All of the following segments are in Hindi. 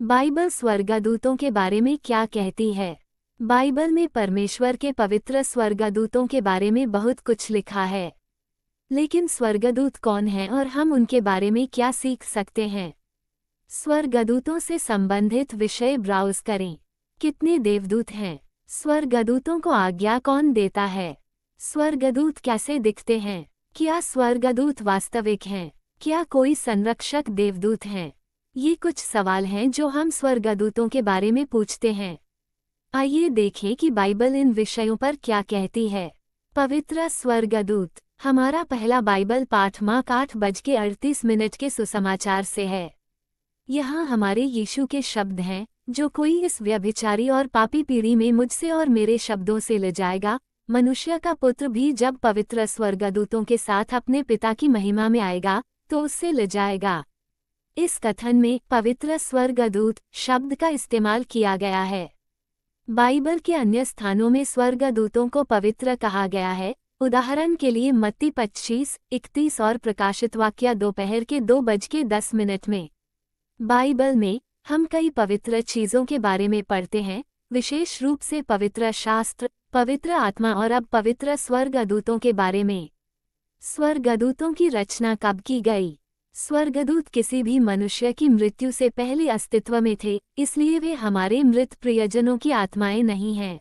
बाइबल स्वर्गदूतों के बारे में क्या कहती है? बाइबल में परमेश्वर के पवित्र स्वर्गदूतों के बारे में बहुत कुछ लिखा है। लेकिन स्वर्गदूत कौन हैं और हम उनके बारे में क्या सीख सकते हैं? स्वर्गदूतों से संबंधित विषय ब्राउज करें। कितने देवदूत हैं? स्वर्गदूतों को आज्ञा कौन देता है? स्वर्गदूत कैसे दिखते हैं? क्या स्वर्गदूत वास्तविक हैं? क्या कोई संरक्षक देवदूत हैं? ये कुछ सवाल हैं जो हम स्वर्गदूतों के बारे में पूछते हैं। आइए देखें कि बाइबल इन विषयों पर क्या कहती है। पवित्र स्वर्गदूत। हमारा पहला बाइबल पाठ मार्क 8:38 के सुसमाचार से है। यहाँ हमारे यीशु के शब्द हैं, जो कोई इस व्यभिचारी और पापी पीढ़ी में मुझसे और मेरे शब्दों से ले जाएगा, मनुष्य का पुत्र भी जब पवित्र स्वर्गदूतों के साथ अपने पिता की महिमा में आएगा तो उससे ले जाएगा। इस कथन में पवित्र स्वर्गदूत शब्द का इस्तेमाल किया गया है। बाइबल के अन्य स्थानों में स्वर्गदूतों को पवित्र कहा गया है, उदाहरण के लिए मत्ती 25:31 और प्रकाशित वाक्य दोपहर के 2:10 में। बाइबल में हम कई पवित्र चीज़ों के बारे में पढ़ते हैं, विशेष रूप से पवित्र शास्त्र, पवित्र आत्मा और अब पवित्र स्वर्गदूतों के बारे में। स्वर्गदूतों की रचना कब की गई? स्वर्गदूत किसी भी मनुष्य की मृत्यु से पहले अस्तित्व में थे, इसलिए वे हमारे मृत प्रियजनों की आत्माएं नहीं हैं।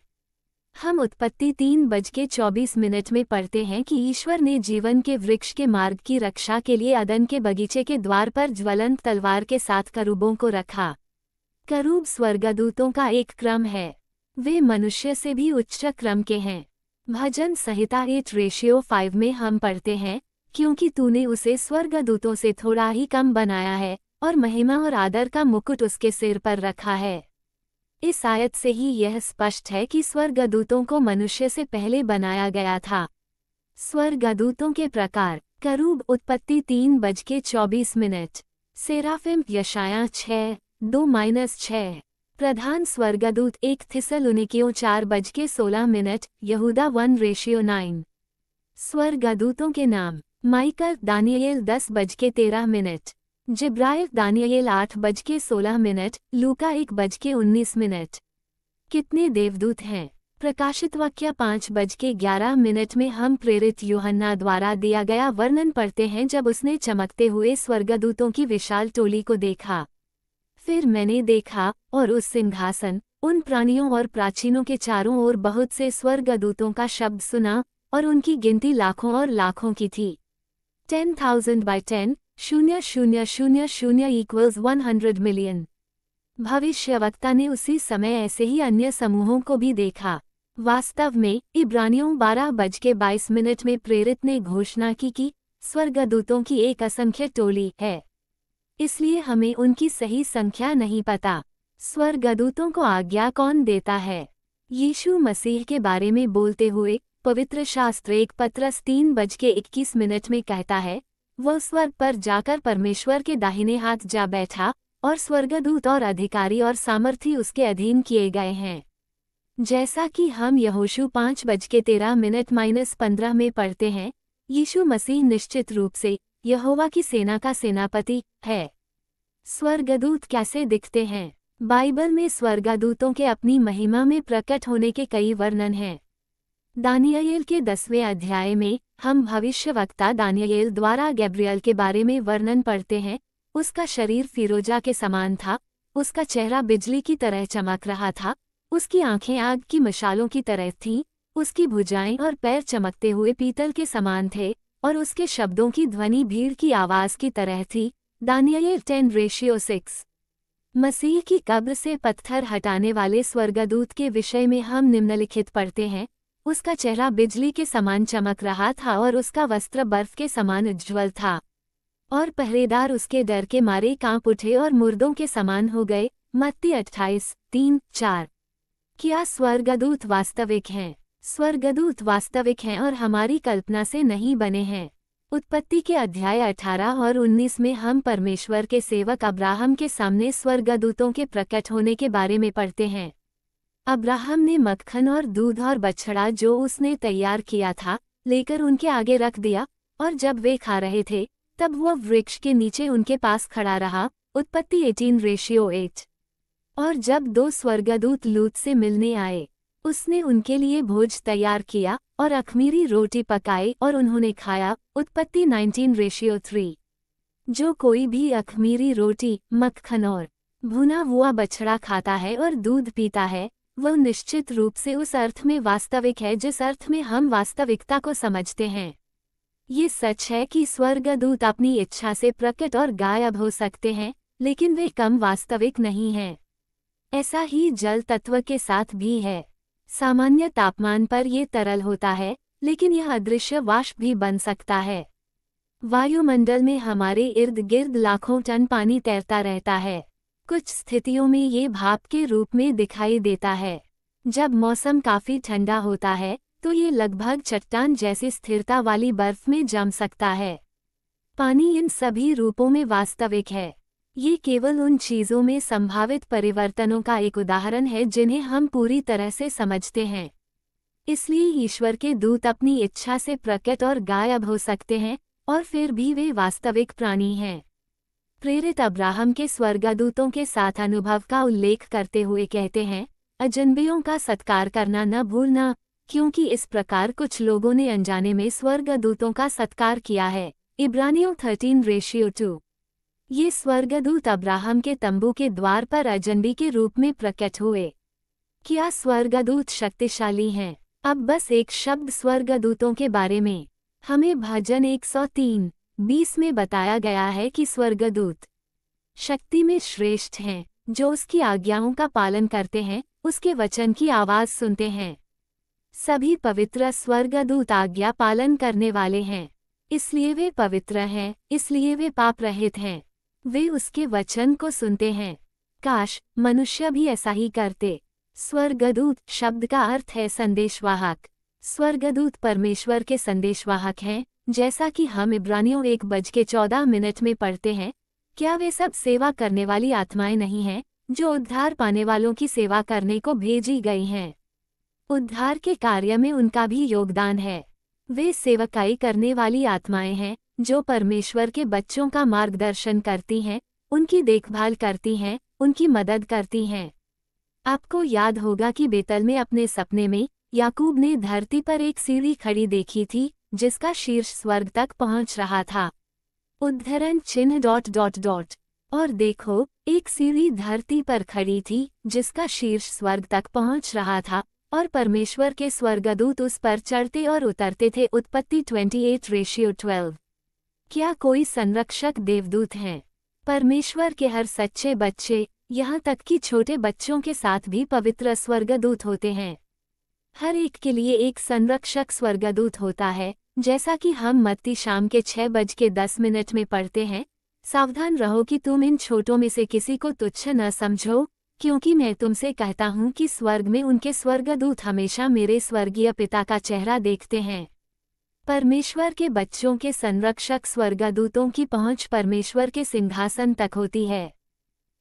हम उत्पत्ति 3:24 में पढ़ते हैं कि ईश्वर ने जीवन के वृक्ष के मार्ग की रक्षा के लिए अदन के बगीचे के द्वार पर ज्वलंत तलवार के साथ करूबों को रखा। करूब स्वर्गदूतों का एक क्रम है। वे मनुष्य से भी उच्च क्रम के हैं। भजन संहिता 8:5 में हम पढ़ते हैं, क्योंकि तूने उसे स्वर्गदूतों से थोड़ा ही कम बनाया है और महिमा और आदर का मुकुट उसके सिर पर रखा है। इस आयत से ही यह स्पष्ट है कि स्वर्गदूतों को मनुष्य से पहले बनाया गया था। स्वर्गदूतों के प्रकार। करूब उत्पत्ति 3:24। सेराफिम यशायाह 6:2-6। प्रधान स्वर्गदूत 1 थिस्सलुनीकियों 4:16। यहूदा 1:9। स्वर्गदूतों के नाम। माइकल दानियेल 10:13। जिब्राइल दानियेल 8:16। लूका 1:19। कितने देवदूत हैं? प्रकाशित वाक्य 5:11 में हम प्रेरित यूहन्ना द्वारा दिया गया वर्णन पढ़ते हैं जब उसने चमकते हुए स्वर्गदूतों की विशाल टोली को देखा। फिर मैंने देखा और उस सिंहासन, उन प्राणियों और प्राचीनों के चारों ओर बहुत से स्वर्गदूतों का शब्द सुना और उनकी गिनती लाखों और लाखों की थी। 10,000/10 0,000 = 100 मिलियन। भविष्यवक्ता ने उसी समय ऐसे ही अन्य समूहों को भी देखा। वास्तव में इब्रानियों 12:22 में प्रेरित ने घोषणा की कि स्वर्गदूतों की एक असंख्य टोली है, इसलिए हमें उनकी सही संख्या नहीं पता। स्वर्गदूतों को आज्ञा कौन देता है? यीशु मसीह के बारे में बोलते हुए पवित्र शास्त्र 1 पत्रस 3:21 में कहता है, वह स्वर्ग पर जाकर परमेश्वर के दाहिने हाथ जा बैठा और स्वर्गदूत और अधिकारी और सामर्थी उसके अधीन किए गए हैं। जैसा कि हम यहोशू 5:13-15 में पढ़ते हैं, यीशु मसीह निश्चित रूप से यहोवा की सेना का सेनापति है। स्वर्गदूत कैसे दिखते हैं? बाइबल में स्वर्गदूतों के अपनी महिमा में प्रकट होने के कई वर्णन हैं। दानियेल के 10वें अध्याय में हम भविष्यवक्ता दानियेल द्वारा गैब्रियल के बारे में वर्णन पढ़ते हैं। उसका शरीर फिरोजा के समान था, उसका चेहरा बिजली की तरह चमक रहा था, उसकी आंखें आग की मशालों की तरह थीं, उसकी भुजाएं और पैर चमकते हुए पीतल के समान थे और उसके शब्दों की ध्वनि भीड़ की आवाज़ की तरह थी। दानियेल 10:6। मसीह की कब्र से पत्थर हटाने वाले स्वर्गदूत के विषय में हम निम्नलिखित पढ़ते हैं, उसका चेहरा बिजली के समान चमक रहा था और उसका वस्त्र बर्फ के समान उज्ज्वल था, और पहरेदार उसके डर के मारे कांप उठे और मुर्दों के समान हो गए। मत्ती 28:3-4। क्या स्वर्गदूत वास्तविक हैं? स्वर्गदूत वास्तविक हैं और हमारी कल्पना से नहीं बने हैं। उत्पत्ति के अध्याय 18 और 19 में हम परमेश्वर के सेवक अब्राहम के सामने स्वर्गदूतों के प्रकट होने के बारे में पढ़ते हैं। अब्राहम ने मक्खन और दूध और बछड़ा जो उसने तैयार किया था लेकर उनके आगे रख दिया, और जब वे खा रहे थे तब वह वृक्ष के नीचे उनके पास खड़ा रहा। उत्पत्ति 18:8। और जब 2 स्वर्गदूत लूत से मिलने आए, उसने उनके लिए भोज तैयार किया और अख़मीरी रोटी पकाई और उन्होंने खाया। उत्पत्ति 19:3। जो कोई भी अख़मीरी रोटी, मक्खन और भुना हुआ बछड़ा खाता है और दूध पीता है, वह निश्चित रूप से उस अर्थ में वास्तविक है जिस अर्थ में हम वास्तविकता को समझते हैं। ये सच है कि स्वर्गदूत अपनी इच्छा से प्रकट और गायब हो सकते हैं, लेकिन वे कम वास्तविक नहीं हैं। ऐसा ही जल तत्व के साथ भी है। सामान्य तापमान पर ये तरल होता है, लेकिन यह अदृश्य वाष्प भी बन सकता है। वायुमंडल में हमारे इर्द गिर्द लाखों टन पानी तैरता रहता है। कुछ स्थितियों में ये भाप के रूप में दिखाई देता है। जब मौसम काफ़ी ठंडा होता है तो ये लगभग चट्टान जैसी स्थिरता वाली बर्फ में जम सकता है। पानी इन सभी रूपों में वास्तविक है। ये केवल उन चीज़ों में संभावित परिवर्तनों का एक उदाहरण है जिन्हें हम पूरी तरह से समझते हैं। इसलिए ईश्वर के दूत अपनी इच्छा से प्रकट और गायब हो सकते हैं, और फिर भी वे वास्तविक प्राणी हैं। प्रेरित अब्राहम के स्वर्गदूतों के साथ अनुभव का उल्लेख करते हुए कहते हैं, अजनबियों का सत्कार करना न भूलना, क्योंकि इस प्रकार कुछ लोगों ने अनजाने में स्वर्गदूतों का सत्कार किया है। इब्रानियों 13:2। ये स्वर्गदूत अब्राहम के तंबू के द्वार पर अजनबी के रूप में प्रकट हुए। क्या स्वर्गदूत शक्तिशाली हैं? अब बस एक शब्द स्वर्गदूतों के बारे में। हमें भजन 103:20 में बताया गया है कि स्वर्गदूत शक्ति में श्रेष्ठ हैं, जो उसकी आज्ञाओं का पालन करते हैं, उसके वचन की आवाज़ सुनते हैं। सभी पवित्र स्वर्गदूत आज्ञा पालन करने वाले हैं, इसलिए वे पवित्र हैं, इसलिए वे पाप रहित हैं। वे उसके वचन को सुनते हैं। काश मनुष्य भी ऐसा ही करते। स्वर्गदूत शब्द का अर्थ है संदेशवाहक। स्वर्गदूत परमेश्वर के संदेशवाहक हैं, जैसा कि हम इब्रानियों 1:14 में पढ़ते हैं। क्या वे सब सेवा करने वाली आत्माएं नहीं हैं, जो उद्धार पाने वालों की सेवा करने को भेजी गई हैं? उद्धार के कार्य में उनका भी योगदान है। वे सेवकाई करने वाली आत्माएं हैं, जो परमेश्वर के बच्चों का मार्गदर्शन करती हैं, उनकी देखभाल करती हैं, उनकी मदद करती हैं। आपको याद होगा कि बेतल में अपने सपने में याकूब ने धरती पर एक सीढ़ी खड़ी देखी थी, जिसका शीर्ष स्वर्ग तक पहुंच रहा था। उद्धरण चिन्ह ... और देखो, एक सीढ़ी धरती पर खड़ी थी, जिसका शीर्ष स्वर्ग तक पहुंच रहा था, और परमेश्वर के स्वर्गदूत उस पर चढ़ते और उतरते थे। उत्पत्ति 28:12। क्या कोई संरक्षक देवदूत हैं? परमेश्वर के हर सच्चे बच्चे, यहाँ तक कि छोटे बच्चों के साथ भी पवित्र स्वर्गदूत होते हैं। हर एक के लिए एक संरक्षक स्वर्गदूत होता है, जैसा कि हम मत्ती शाम के 6:10 में पढ़ते हैं। सावधान रहो कि तुम इन छोटों में से किसी को तुच्छ न समझो, क्योंकि मैं तुमसे कहता हूँ कि स्वर्ग में उनके स्वर्गदूत हमेशा मेरे स्वर्गीय पिता का चेहरा देखते हैं। परमेश्वर के बच्चों के संरक्षक स्वर्गदूतों की पहुँच परमेश्वर के सिंहासन तक होती है।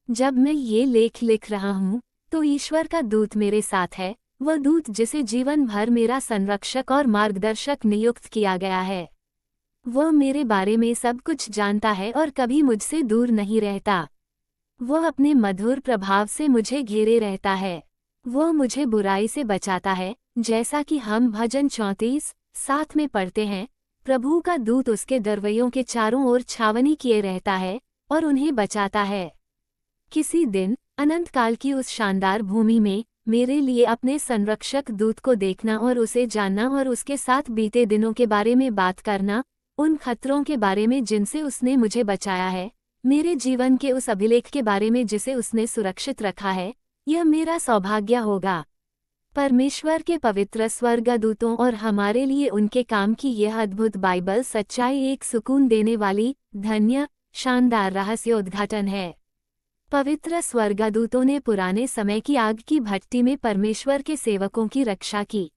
जब मैं ये लेख लिख रहा हूँ, तो ईश्वर का दूत मेरे साथ है, वह दूत जिसे जीवन भर मेरा संरक्षक और मार्गदर्शक नियुक्त किया गया है। वह मेरे बारे में सब कुछ जानता है और कभी मुझसे दूर नहीं रहता। वह अपने मधुर प्रभाव से मुझे घेरे रहता है। वह मुझे बुराई से बचाता है, जैसा कि हम भजन 34:7 में पढ़ते हैं। प्रभु का दूत उसके दरवैयों के चारों ओर छावनी किए रहता है और उन्हें बचाता है। किसी दिन अनंत काल की उस शानदार भूमि में मेरे लिए अपने संरक्षक दूत को देखना और उसे जानना और उसके साथ बीते दिनों के बारे में बात करना, उन खतरों के बारे में जिनसे उसने मुझे बचाया है, मेरे जीवन के उस अभिलेख के बारे में जिसे उसने सुरक्षित रखा है, यह मेरा सौभाग्य होगा। परमेश्वर के पवित्र स्वर्गदूतों और हमारे लिए उनके काम की यह अद्भुत बाइबल सच्चाई एक सुकून देने वाली, धन्य, शानदार रहस्योद्घाटन है। पवित्र स्वर्गदूतों ने पुराने समय की आग की भट्टी में परमेश्वर के सेवकों की रक्षा की।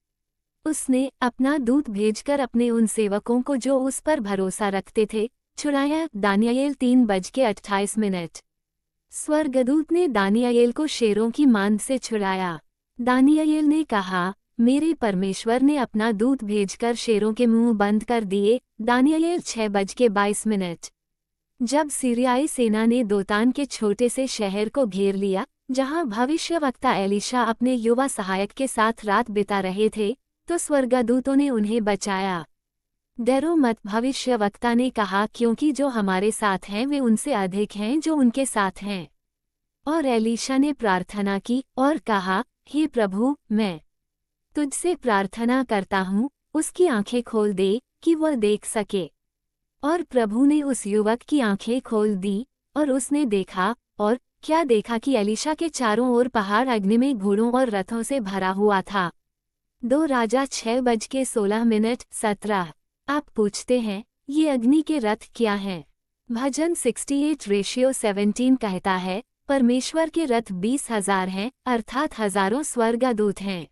उसने अपना दूत भेजकर अपने उन सेवकों को जो उस पर भरोसा रखते थे, छुड़ाया। दानियेल 3:28। स्वर्गदूत ने दानियेल को शेरों की मांद से छुड़ाया। दानियेल ने कहा, मेरे परमेश्वर ने अपना दूत भेजकर शेरों के मुंह बंद कर दिए। दानियेल 6:22। जब सीरियाई सेना ने दोतान के छोटे से शहर को घेर लिया, जहां भविष्यवक्ता एलीशा अपने युवा सहायक के साथ रात बिता रहे थे, तो स्वर्गदूतों ने उन्हें बचाया। डरो मत, भविष्यवक्ता ने कहा, क्योंकि जो हमारे साथ हैं वे उनसे अधिक हैं जो उनके साथ हैं। और एलीशा ने प्रार्थना की और कहा, हे प्रभु, मैं तुझसे प्रार्थना करता हूँ, उसकी आंखें खोल दे कि वह देख सके। और प्रभु ने उस युवक की आंखें खोल दी, और उसने देखा, और क्या देखा कि एलीशा के चारों ओर पहाड़ अग्नि में घोड़ों और रथों से भरा हुआ था। 2 राजा 6:16 आप पूछते हैं, ये अग्नि के रथ क्या हैं? भजन 68:17 कहता है, परमेश्वर के रथ 20,000 हैं, अर्थात हजारों स्वर्गदूत हैं।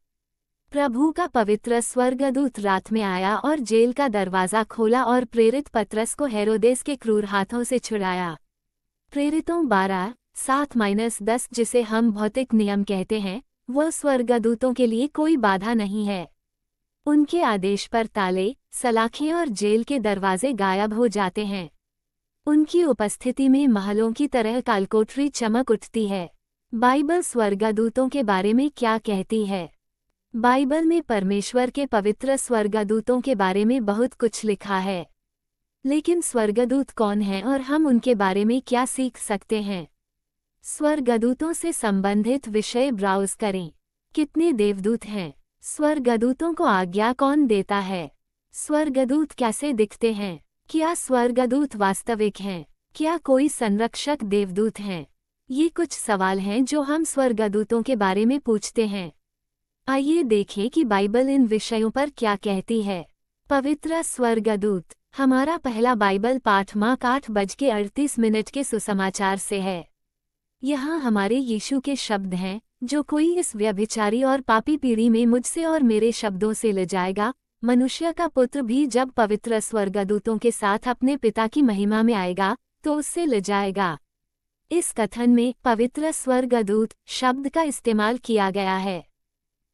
प्रभु का पवित्र स्वर्गदूत रात में आया और जेल का दरवाजा खोला और प्रेरित पतरस को हेरोदेस के क्रूर हाथों से छुड़ाया। प्रेरितों 12:7-10, जिसे हम भौतिक नियम कहते हैं, वह स्वर्गदूतों के लिए कोई बाधा नहीं है। उनके आदेश पर ताले, सलाखें और जेल के दरवाजे गायब हो जाते हैं। उनकी उपस्थिति में महलों की तरह कालकोठरी चमक उठती है। बाइबल स्वर्गदूतों के बारे में क्या कहती है? बाइबल में परमेश्वर के पवित्र स्वर्गदूतों के बारे में बहुत कुछ लिखा है। लेकिन स्वर्गदूत कौन हैं और हम उनके बारे में क्या सीख सकते हैं? स्वर्गदूतों से संबंधित विषय ब्राउज करें। कितने देवदूत हैं? स्वर्गदूतों को आज्ञा कौन देता है? स्वर्गदूत कैसे दिखते हैं? क्या स्वर्गदूत वास्तविक हैं? क्या कोई संरक्षक देवदूत हैं? ये कुछ सवाल हैं जो हम स्वर्गदूतों के बारे में पूछते हैं। आइए देखें कि बाइबल इन विषयों पर क्या कहती है। पवित्र स्वर्गदूत। हमारा पहला बाइबल पाठ मार्क 8:38 के सुसमाचार से है। यहाँ हमारे यीशु के शब्द हैं, जो कोई इस व्यभिचारी और पापी पीढ़ी में मुझसे और मेरे शब्दों से ले जाएगा, मनुष्य का पुत्र भी जब पवित्र स्वर्गदूतों के साथ अपने पिता की महिमा में आएगा, तो उससे ले जाएगा। इस कथन में पवित्र स्वर्गदूत शब्द का इस्तेमाल किया गया है।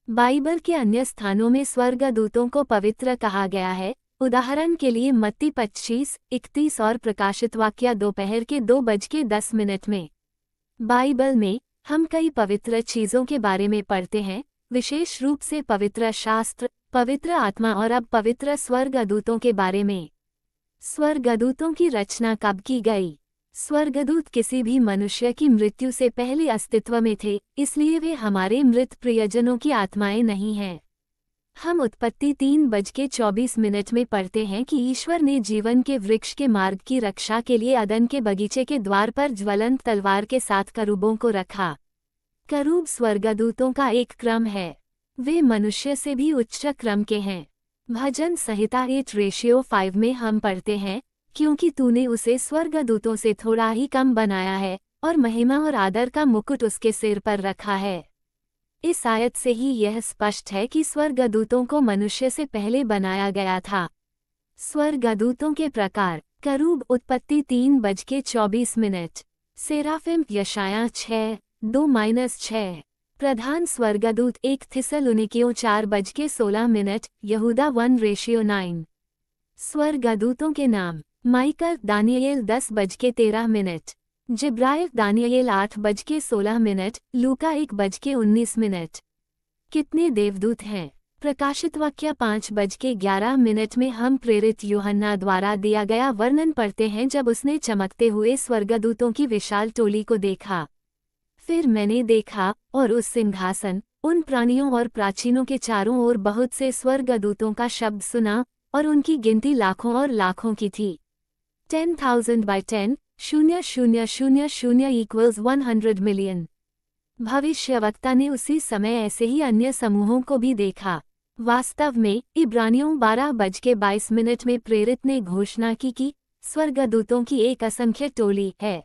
बाइबल के अन्य स्थानों में स्वर्गदूतों को पवित्र कहा गया है, उदाहरण के लिए मत्ती 25:31 और प्रकाशित वाक्य दोपहर के 2:10 में। बाइबल में हम कई पवित्र चीज़ों के बारे में पढ़ते हैं, विशेष रूप से पवित्र शास्त्र, पवित्र आत्मा और अब पवित्र स्वर्गदूतों के बारे में। स्वर्गदूतों की रचना कब की गई? स्वर्गदूत किसी भी मनुष्य की मृत्यु से पहले अस्तित्व में थे, इसलिए वे हमारे मृत प्रियजनों की आत्माएं नहीं हैं। हम उत्पत्ति 3:24 में पढ़ते हैं कि ईश्वर ने जीवन के वृक्ष के मार्ग की रक्षा के लिए अदन के बगीचे के द्वार पर ज्वलंत तलवार के साथ करूबों को रखा। करूब स्वर्गदूतों का एक क्रम है। वे मनुष्य से भी उच्च क्रम के हैं। भजन संहिता 8:5 में हम पढ़ते हैं, क्योंकि तूने उसे स्वर्गदूतों से थोड़ा ही कम बनाया है और महिमा और आदर का मुकुट उसके सिर पर रखा है। इस आयत से ही यह स्पष्ट है कि स्वर्गदूतों को मनुष्य से पहले बनाया गया था। स्वर्गदूतों के प्रकार। करूब उत्पत्ति 3:24। सेराफिम यशायाह 6:2-6। प्रधान स्वर्गदूत 1 थिस्सलुनीकियों 4:16। यहूदा 1:9। स्वर्गदूतों के नाम। माइकल दानियेल 10:13। जिब्राइल दानियेल 8:16। लूका 1:19। कितने देवदूत हैं? प्रकाशित वाक्य 5:11 में हम प्रेरित यूहन्ना द्वारा दिया गया वर्णन पढ़ते हैं, जब उसने चमकते हुए स्वर्गदूतों की विशाल टोली को देखा। फिर मैंने देखा, और उस सिंहासन, उन प्राणियों और प्राचीनों के चारों ओर बहुत से स्वर्गदूतों का शब्द सुना, और उनकी गिनती लाखों और लाखों की थी। 10,000/10 0,000 = 100 मिलियन। भविष्यवक्ता ने उसी समय ऐसे ही अन्य समूहों को भी देखा। वास्तव में इब्रानियों 12:22 में प्रेरित ने घोषणा की कि स्वर्गदूतों की एक असंख्य टोली है,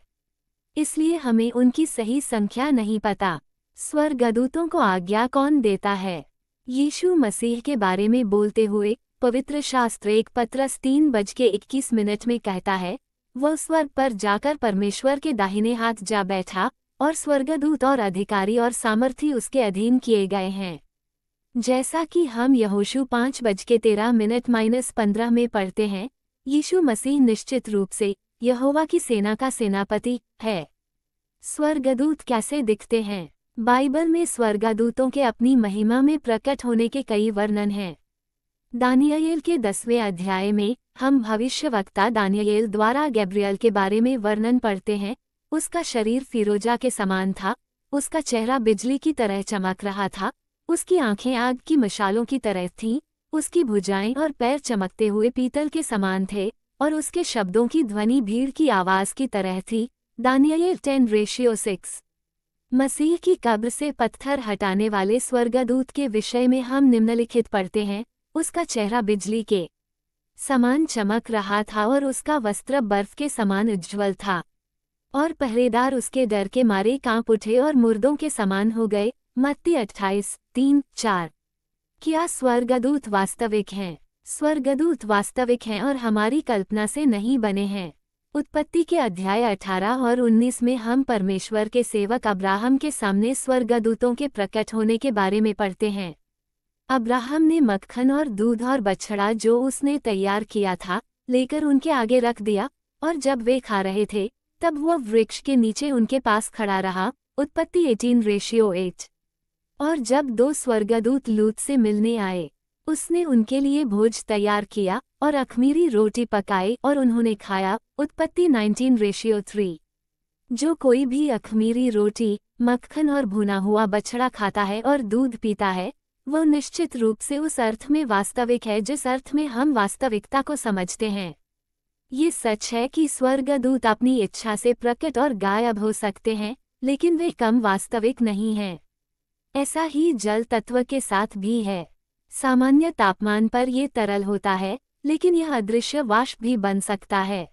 इसलिए हमें उनकी सही संख्या नहीं पता। स्वर्गदूतों को आज्ञा कौन देता है? यीशु मसीह के बारे में बोलते हुए पवित्र शास्त्र 1 पतरस 3:21 में कहता है, वह स्वर्ग पर जाकर परमेश्वर के दाहिने हाथ जा बैठा, और स्वर्गदूत और अधिकारी और सामर्थी उसके अधीन किए गए हैं। जैसा कि हम यहोशू 5:13-15 में पढ़ते हैं, यीशु मसीह निश्चित रूप से यहोवा की सेना का सेनापति है। स्वर्गदूत कैसे दिखते हैं? बाइबल में स्वर्गदूतों के अपनी महिमा में प्रकट होने के कई वर्णन हैं। दानियेल के 10वें अध्याय में हम भविष्यवक्ता दानियेल द्वारा गैब्रियल के बारे में वर्णन पढ़ते हैं। उसका शरीर फिरोजा के समान था, उसका चेहरा बिजली की तरह चमक रहा था, उसकी आंखें आग की मशालों की तरह थीं, उसकी भुजाएं और पैर चमकते हुए पीतल के समान थे, और उसके शब्दों की ध्वनि भीड़ की आवाज की तरह थी। दानियेल 10:6। मसीह की कब्र से पत्थर हटाने वाले स्वर्गदूत के विषय में हम निम्नलिखित पढ़ते हैं। उसका चेहरा बिजली के समान चमक रहा था और उसका वस्त्र बर्फ के समान उज्ज्वल था, और पहरेदार उसके डर के मारे कांप उठे और मुर्दों के समान हो गए। मत्ती 28:3-4। क्या स्वर्गदूत वास्तविक हैं? स्वर्गदूत वास्तविक हैं और हमारी कल्पना से नहीं बने हैं। उत्पत्ति के अध्याय 18 और 19 में हम परमेश्वर के सेवक अब्राहम के सामने स्वर्गदूतों के प्रकट होने के बारे में पढ़ते हैं। अब्राहम ने मक्खन और दूध और बछड़ा जो उसने तैयार किया था लेकर उनके आगे रख दिया, और जब वे खा रहे थे तब वह वृक्ष के नीचे उनके पास खड़ा रहा। उत्पत्ति 18:8। और जब 2 स्वर्गदूत लूत से मिलने आए, उसने उनके लिए भोज तैयार किया और अख़मीरी रोटी पकाई और उन्होंने खाया। उत्पत्ति 19:3। जो कोई भी अख़मीरी रोटी, मक्खन और भुना हुआ बछड़ा खाता है और दूध पीता है, वह निश्चित रूप से उस अर्थ में वास्तविक है जिस अर्थ में हम वास्तविकता को समझते हैं। ये सच है कि स्वर्गदूत अपनी इच्छा से प्रकट और गायब हो सकते हैं, लेकिन वे कम वास्तविक नहीं हैं। ऐसा ही जल तत्व के साथ भी है। सामान्य तापमान पर यह तरल होता है, लेकिन यह अदृश्य वाष्प भी बन सकता है।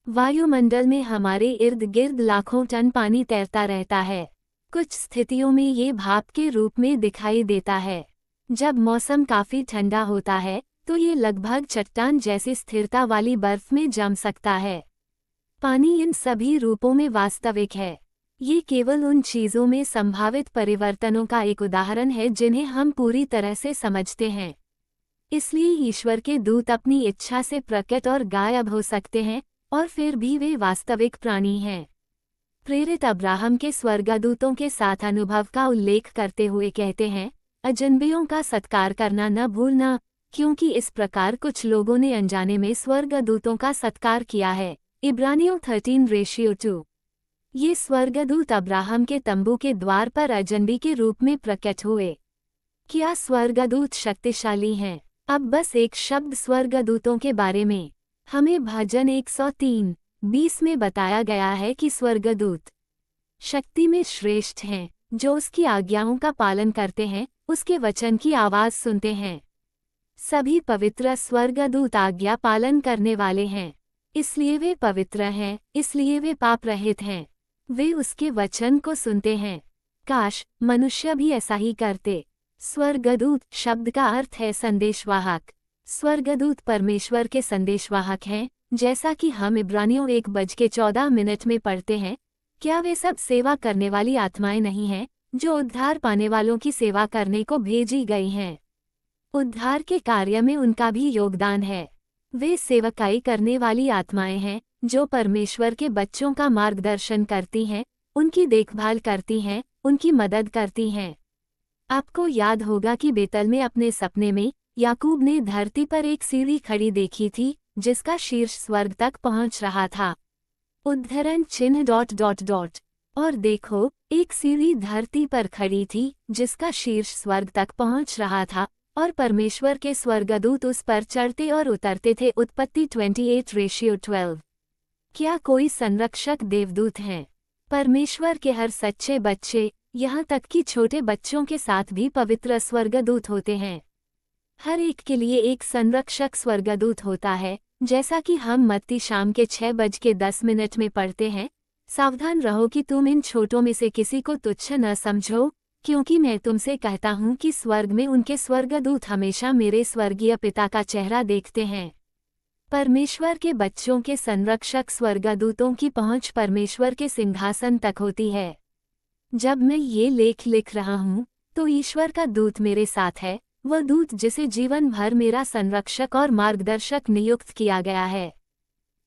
वायुमंडल में हमारे इर्द गिर्द लाखों टन पानी तैरता रहता है। कुछ स्थितियों में ये भाप के रूप में दिखाई देता है। जब मौसम काफी ठंडा होता है तो ये लगभग चट्टान जैसी स्थिरता वाली बर्फ में जम सकता है। पानी इन सभी रूपों में वास्तविक है। ये केवल उन चीजों में संभावित परिवर्तनों का एक उदाहरण है जिन्हें हम पूरी तरह से समझते हैं। इसलिए ईश्वर के दूत अपनी इच्छा से प्रकट और गायब हो सकते हैं, और फिर भी वे वास्तविक प्राणी हैं। प्रेरित अब्राहम के स्वर्गदूतों के साथ अनुभव का उल्लेख करते हुए कहते हैं, अजनबियों का सत्कार करना न भूलना, क्योंकि इस प्रकार कुछ लोगों ने अनजाने में स्वर्गदूतों का सत्कार किया है। इब्रानियों 13:2। ये स्वर्गदूत अब्राहम के तंबू के द्वार पर अजनबी के रूप में प्रकट हुए। क्या स्वर्गदूत शक्तिशाली हैं? अब बस एक शब्द स्वर्गदूतों के बारे में। हमें भजन 103:20 में बताया गया है कि स्वर्गदूत शक्ति में श्रेष्ठ हैं, जो उसकी आज्ञाओं का पालन करते हैं, उसके वचन की आवाज सुनते हैं। सभी पवित्र स्वर्गदूत आज्ञा पालन करने वाले हैं, इसलिए वे पवित्र हैं, इसलिए वे पाप रहित हैं। वे उसके वचन को सुनते हैं। काश मनुष्य भी ऐसा ही करते। स्वर्गदूत शब्द का अर्थ है संदेशवाहक। स्वर्गदूत परमेश्वर के संदेशवाहक हैं, जैसा कि हम इब्रानियों 1:14 में पढ़ते हैं। क्या वे सब सेवा करने वाली आत्माएं नहीं हैं, जो उद्धार पाने वालों की सेवा करने को भेजी गई हैं? उद्धार के कार्य में उनका भी योगदान है। वे सेवकाई करने वाली आत्माएं हैं, जो परमेश्वर के बच्चों का मार्गदर्शन करती हैं, उनकी देखभाल करती हैं, उनकी मदद करती हैं। आपको याद होगा कि बेतल में अपने सपने में याकूब ने धरती पर एक सीढ़ी खड़ी देखी थी, जिसका शीर्ष स्वर्ग तक पहुंच रहा था। उद्धरण चिन्ह ... और देखो, एक सीढ़ी धरती पर खड़ी थी, जिसका शीर्ष स्वर्ग तक पहुंच रहा था, और परमेश्वर के स्वर्गदूत उस पर चढ़ते और उतरते थे। उत्पत्ति 28:12। क्या कोई संरक्षक देवदूत हैं? परमेश्वर के हर सच्चे बच्चे, यहाँ तक कि छोटे बच्चों के साथ भी पवित्र स्वर्गदूत होते हैं। हर एक के लिए एक संरक्षक स्वर्गदूत होता है, जैसा कि हम मत्ती शाम के 6:10 में पढ़ते हैं। सावधान रहो कि तुम इन छोटों में से किसी को तुच्छ न समझो, क्योंकि मैं तुमसे कहता हूँ कि स्वर्ग में उनके स्वर्गदूत हमेशा मेरे स्वर्गीय पिता का चेहरा देखते हैं। परमेश्वर के बच्चों के संरक्षक स्वर्गदूतों की पहुंच परमेश्वर के सिंहासन तक होती है। जब मैं ये लेख लिख रहा हूँ, तो ईश्वर का दूत मेरे साथ है, वह दूत जिसे जीवन भर मेरा संरक्षक और मार्गदर्शक नियुक्त किया गया है।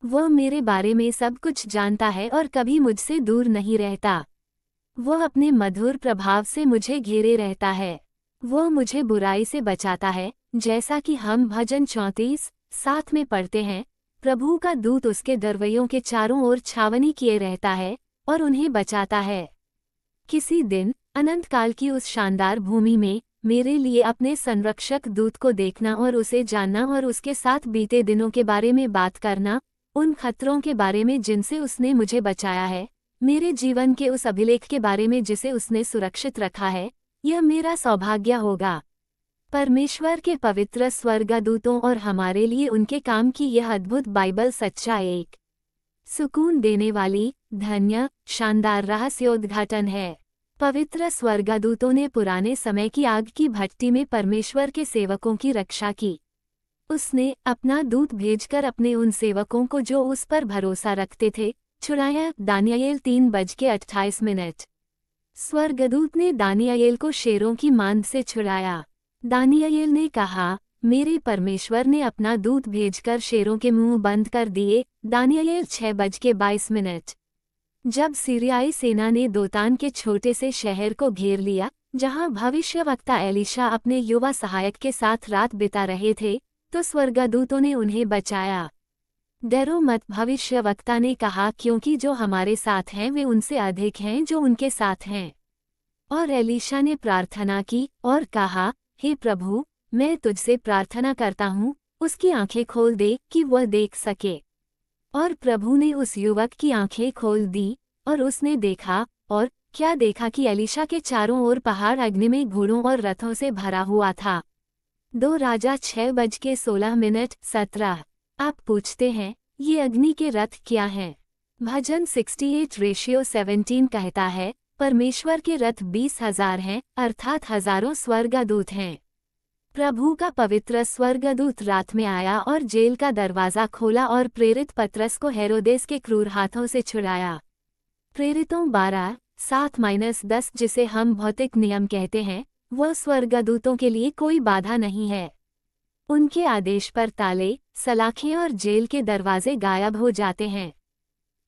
वह मेरे बारे में सब कुछ जानता है और कभी मुझसे दूर नहीं रहता। वह अपने मधुर प्रभाव से मुझे घेरे रहता है। वह मुझे बुराई से बचाता है, जैसा कि हम भजन 34:7 में पढ़ते हैं। प्रभु का दूत उसके दरवैयों के चारों ओर छावनी किए रहता है और उन्हें बचाता है। किसी दिन अनंत काल की उस शानदार भूमि में मेरे लिए अपने संरक्षक दूत को देखना और उसे जानना और उसके साथ बीते दिनों के बारे में बात करना, उन खतरों के बारे में जिनसे उसने मुझे बचाया है, मेरे जीवन के उस अभिलेख के बारे में जिसे उसने सुरक्षित रखा है, यह मेरा सौभाग्य होगा। परमेश्वर के पवित्र स्वर्गदूतों और हमारे लिए उनके काम की यह अद्भुत बाइबल सच्चा एक सुकून देने वाली, धन्य, शानदार रहस्योद्घाटन है। पवित्र स्वर्गदूतों ने पुराने समय की आग की भट्टी में परमेश्वर के सेवकों की रक्षा की। उसने अपना दूत भेजकर अपने उन सेवकों को जो उस पर भरोसा रखते थे छुड़ाया। दानियेल 3:28। स्वर्गदूत ने दानियेल को शेरों की मांद से छुड़ाया। दानियेल ने कहा, मेरे परमेश्वर ने अपना दूत भेजकर शेरों के मुंह बंद कर दिए। दानियेल 6:22। जब सीरियाई सेना ने दोतान के छोटे से शहर को घेर लिया, जहां भविष्यवक्ता एलीशा अपने युवा सहायक के साथ रात बिता रहे थे, तो स्वर्गदूतों ने उन्हें बचाया। डरो मत, भविष्यवक्ता ने कहा, क्योंकि जो हमारे साथ हैं वे उनसे अधिक हैं जो उनके साथ हैं। और एलीशा ने प्रार्थना की और कहा, हे प्रभु, मैं तुझसे प्रार्थना करता हूँ, उसकी आंखें खोल दे कि वह देख सके। और प्रभु ने उस युवक की आंखें खोल दी और उसने देखा, और क्या देखा कि एलीशा के चारों ओर पहाड़ अग्नि में घोड़ों और रथों से भरा हुआ था। 2 राजा 6:16। आप पूछते हैं, ये अग्नि के रथ क्या हैं? भजन 68:17 कहता है, परमेश्वर के रथ 20,000 हैं, अर्थात हजारों स्वर्गदूत हैं। प्रभु का पवित्र स्वर्गदूत रात में आया और जेल का दरवाजा खोला और प्रेरित पतरस को हेरोदेस के क्रूर हाथों से छुड़ाया। प्रेरितों 12:7-10, जिसे हम भौतिक नियम कहते हैं, वह स्वर्गदूतों के लिए कोई बाधा नहीं है। उनके आदेश पर ताले, सलाखें और जेल के दरवाजे गायब हो जाते हैं।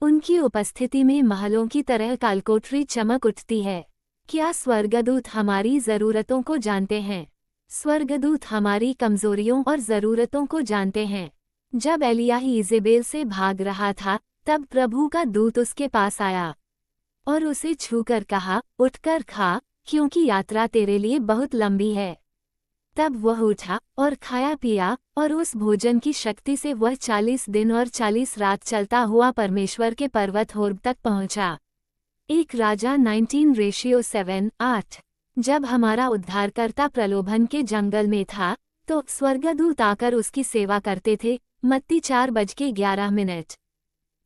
उनकी उपस्थिति में महलों की तरह कालकोठरी चमक उठती है। क्या स्वर्गदूत हमारी ज़रूरतों को जानते हैं? स्वर्गदूत हमारी कमजोरियों और ज़रूरतों को जानते हैं। जब एलिय्याह इजेबेल से भाग रहा था, तब प्रभु का दूत उसके पास आया और उसे छूकर कहा, उठकर खा, क्योंकि यात्रा तेरे लिए बहुत लंबी है। तब वह उठा और खाया पिया, और उस भोजन की शक्ति से वह 40 दिन और 40 रात चलता हुआ परमेश्वर के पर्वत होर्ब तक पहुंचा। 1 राजा 19:7-8। जब हमारा उद्धारकर्ता प्रलोभन के जंगल में था, तो स्वर्गदूत आकर उसकी सेवा करते थे। मत्ती 4:11।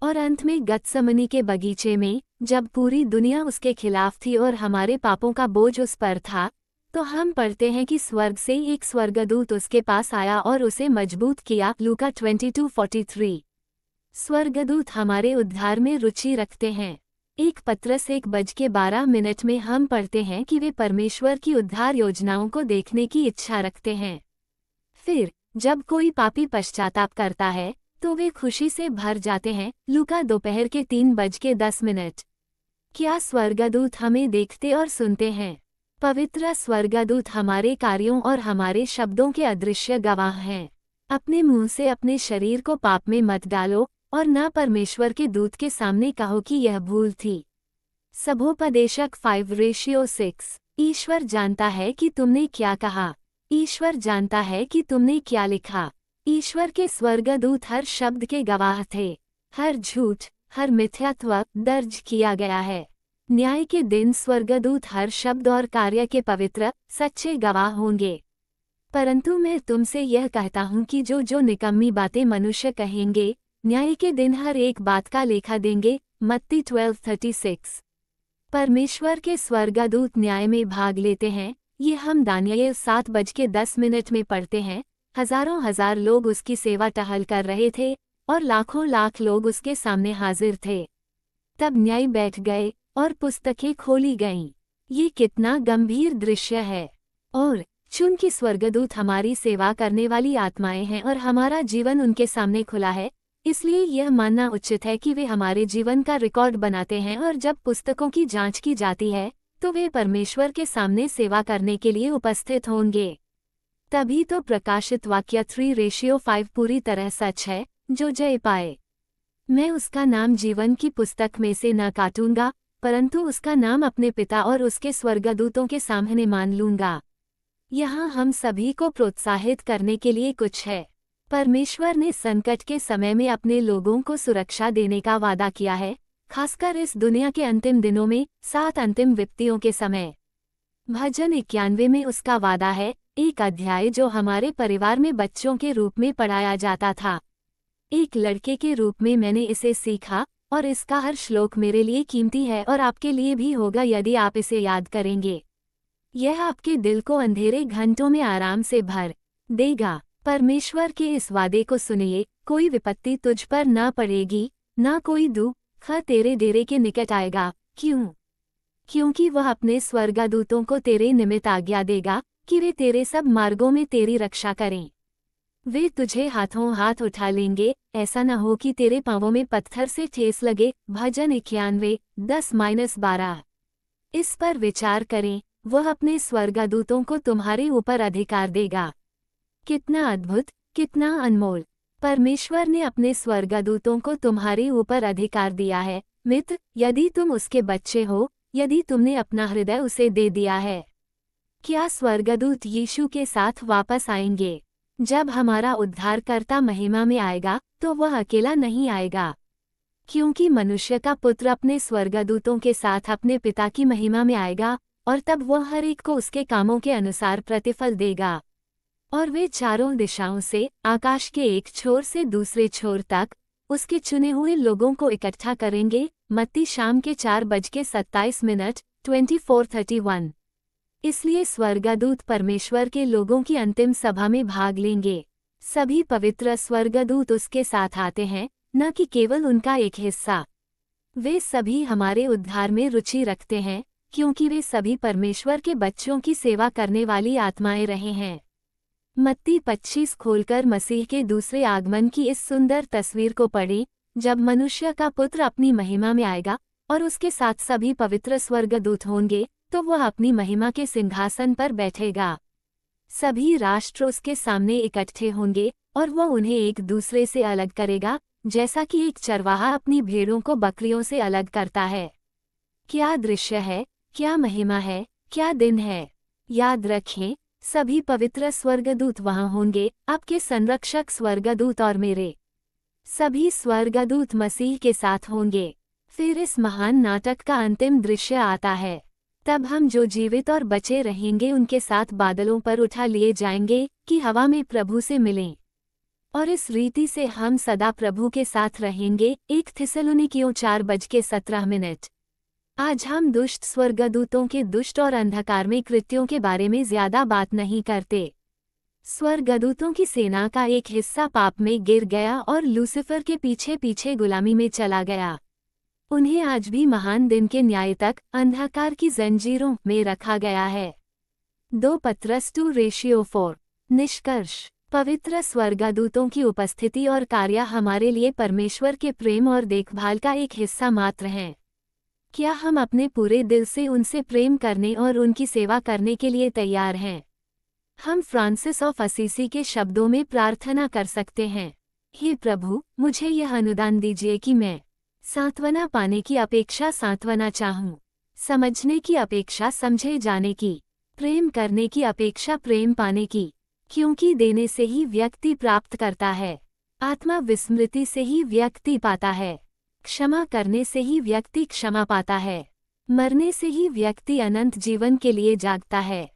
और अंत में गत्समनी के बगीचे में, जब पूरी दुनिया उसके खिलाफ थी और हमारे पापों का बोझ उस पर था, तो हम पढ़ते हैं कि स्वर्ग से एक स्वर्गदूत उसके पास आया और उसे मजबूत किया। लूका 22:43। स्वर्गदूत हमारे उद्धार में रुचि रखते हैं। 1 पत्रस 1:12 में हम पढ़ते हैं कि वे परमेश्वर की उद्धार योजनाओं को देखने की इच्छा रखते हैं। फिर जब कोई पापी पश्चाताप करता है, तो वे खुशी से भर जाते हैं। लूका दोपहर के 3:10। क्या स्वर्गदूत हमें देखते और सुनते हैं? पवित्र स्वर्गदूत हमारे कार्यों और हमारे शब्दों के अदृश्य गवाह हैं। अपने मुंह से अपने शरीर को पाप में मत डालो और न परमेश्वर के दूत के सामने कहो कि यह भूल थी। सबोपदेशक 5:6। ईश्वर जानता है कि तुमने क्या कहा। ईश्वर जानता है कि तुमने क्या लिखा। ईश्वर के स्वर्गदूत हर शब्द के गवाह थे। हर झूठ, हर मिथ्यात्व दर्ज किया गया है। न्याय के दिन स्वर्गदूत हर शब्द और कार्य के पवित्र, सच्चे गवाह होंगे। परंतु मैं तुमसे यह कहता हूँ कि जो निकम्मी बातें मनुष्य कहेंगे, न्याय के दिन हर एक बात का लेखा देंगे। मत्ती 12:36। परमेश्वर के स्वर्गदूत न्याय में भाग लेते हैं। ये हम दानियेल 7:10 में पढ़ते हैं। हजारों हजार लोग उसकी सेवा टहल कर रहे थे और लाखों लाख लोग उसके सामने हाजिर थे। तब न्याय बैठ गए और पुस्तकें खोली गईं। ये कितना गंभीर दृश्य है। और चूंकि स्वर्गदूत हमारी सेवा करने वाली आत्माएं हैं और हमारा जीवन उनके सामने खुला है, इसलिए यह मानना उचित है कि वे हमारे जीवन का रिकॉर्ड बनाते हैं, और जब पुस्तकों की जांच की जाती है तो वे परमेश्वर के सामने सेवा करने के लिए उपस्थित होंगे। तभी तो प्रकाशित वाक्य 3:5 पूरी तरह सच है, जो जय पाए। मैं उसका नाम जीवन की पुस्तक में से न काटूंगा, परंतु उसका नाम अपने पिता और उसके स्वर्गदूतों के सामने मान लूंगा। यहाँ हम सभी को प्रोत्साहित करने के लिए कुछ है। परमेश्वर ने संकट के समय में अपने लोगों को सुरक्षा देने का वादा किया है, खासकर इस दुनिया के अंतिम दिनों में, 7 अंतिम विपत्तियों के समय। भजन 91 में उसका वादा है, एक अध्याय जो हमारे परिवार में बच्चों के रूप में पढ़ाया जाता था। एक लड़के के रूप में मैंने इसे सीखा, और इसका हर श्लोक मेरे लिए कीमती है और आपके लिए भी होगा यदि आप इसे याद करेंगे। यह आपके दिल को अंधेरे घंटों में आराम से भर देगा। परमेश्वर के इस वादे को सुनिए, कोई विपत्ति तुझ पर न पड़ेगी, न कोई दुख तेरे डेरे के निकट आएगा। क्यों? क्योंकि वह अपने स्वर्गदूतों को तेरे निमित्त आज्ञा देगा कि वे तेरे सब मार्गों में तेरी रक्षा करें। वे तुझे हाथों हाथ उठा लेंगे, ऐसा न हो कि तेरे पांवों में पत्थर से ठेस लगे। भजन 91, 10-12। इस पर विचार करें, वह अपने स्वर्गदूतों को तुम्हारे ऊपर अधिकार देगा। कितना अद्भुत, कितना अनमोल! परमेश्वर ने अपने स्वर्गदूतों को तुम्हारे ऊपर अधिकार दिया है। मित्र, यदि तुम उसके बच्चे हो, यदि तुमने अपना हृदय उसे दे दिया है, क्या स्वर्गदूत यीशु के साथ वापस आएंगे? जब हमारा उद्धारकर्ता महिमा में आएगा तो वह अकेला नहीं आएगा, क्योंकि मनुष्य का पुत्र अपने स्वर्गदूतों के साथ अपने पिता की महिमा में आएगा, और तब वह हर एक को उसके कामों के अनुसार प्रतिफल देगा। और वे चारों दिशाओं से, आकाश के एक छोर से दूसरे छोर तक, उसके चुने हुए लोगों को इकट्ठा करेंगे। मत्ती शाम के 4:27, 24:31। इसलिए स्वर्गदूत परमेश्वर के लोगों की अंतिम सभा में भाग लेंगे। सभी पवित्र स्वर्गदूत उसके साथ आते हैं, न कि केवल उनका एक हिस्सा। वे सभी हमारे उद्धार में रुचि रखते हैं, क्योंकि वे सभी परमेश्वर के बच्चों की सेवा करने वाली आत्माएं रहे हैं। मत्ती 25 खोलकर मसीह के दूसरे आगमन की इस सुंदर तस्वीर को पढ़ें, जब मनुष्य का पुत्र अपनी महिमा में आएगा और उसके साथ सभी पवित्र स्वर्गदूत होंगे, तो वह अपनी महिमा के सिंहासन पर बैठेगा। सभी राष्ट्र उसके सामने इकट्ठे होंगे और वह उन्हें एक दूसरे से अलग करेगा, जैसा कि एक चरवाहा अपनी भेड़ों को बकरियों से अलग करता है। क्या दृश्य है, क्या महिमा है, क्या दिन है! याद रखें, सभी पवित्र स्वर्गदूत वहां होंगे, आपके संरक्षक स्वर्गदूत और मेरे सभी स्वर्गदूत मसीह के साथ होंगे। फिर इस महान नाटक का अंतिम दृश्य आता है। तब हम जो जीवित और बचे रहेंगे उनके साथ बादलों पर उठा लिए जाएंगे कि हवा में प्रभु से मिलें, और इस रीति से हम सदा प्रभु के साथ रहेंगे। 1 थिस्सलुनीकियों 4:17। आज हम दुष्ट स्वर्गदूतों के दुष्ट और अंधकारमय कृत्यों के बारे में ज्यादा बात नहीं करते। स्वर्गदूतों की सेना का एक हिस्सा पाप में गिर गया और लूसीफर के पीछे पीछे गुलामी में चला गया। उन्हें आज भी महान दिन के न्याय तक अंधकार की जंजीरों में रखा गया है। 2 पत्रस 2:4। निष्कर्ष: पवित्र स्वर्गदूतों की उपस्थिति और कार्य हमारे लिए परमेश्वर के प्रेम और देखभाल का एक हिस्सा मात्र हैं। क्या हम अपने पूरे दिल से उनसे प्रेम करने और उनकी सेवा करने के लिए तैयार हैं? हम फ्रांसिस ऑफ असीसी के शब्दों में प्रार्थना कर सकते हैं, हे प्रभु, मुझे यह अनुदान दीजिए कि मैं सांत्वना पाने की अपेक्षा सांत्वना चाहूं, समझने की अपेक्षा समझे जाने की, प्रेम करने की अपेक्षा प्रेम पाने की, क्योंकि देने से ही व्यक्ति प्राप्त करता है, आत्मा विस्मृति से ही व्यक्ति पाता है, क्षमा करने से ही व्यक्ति क्षमा पाता है, मरने से ही व्यक्ति अनंत जीवन के लिए जागता है।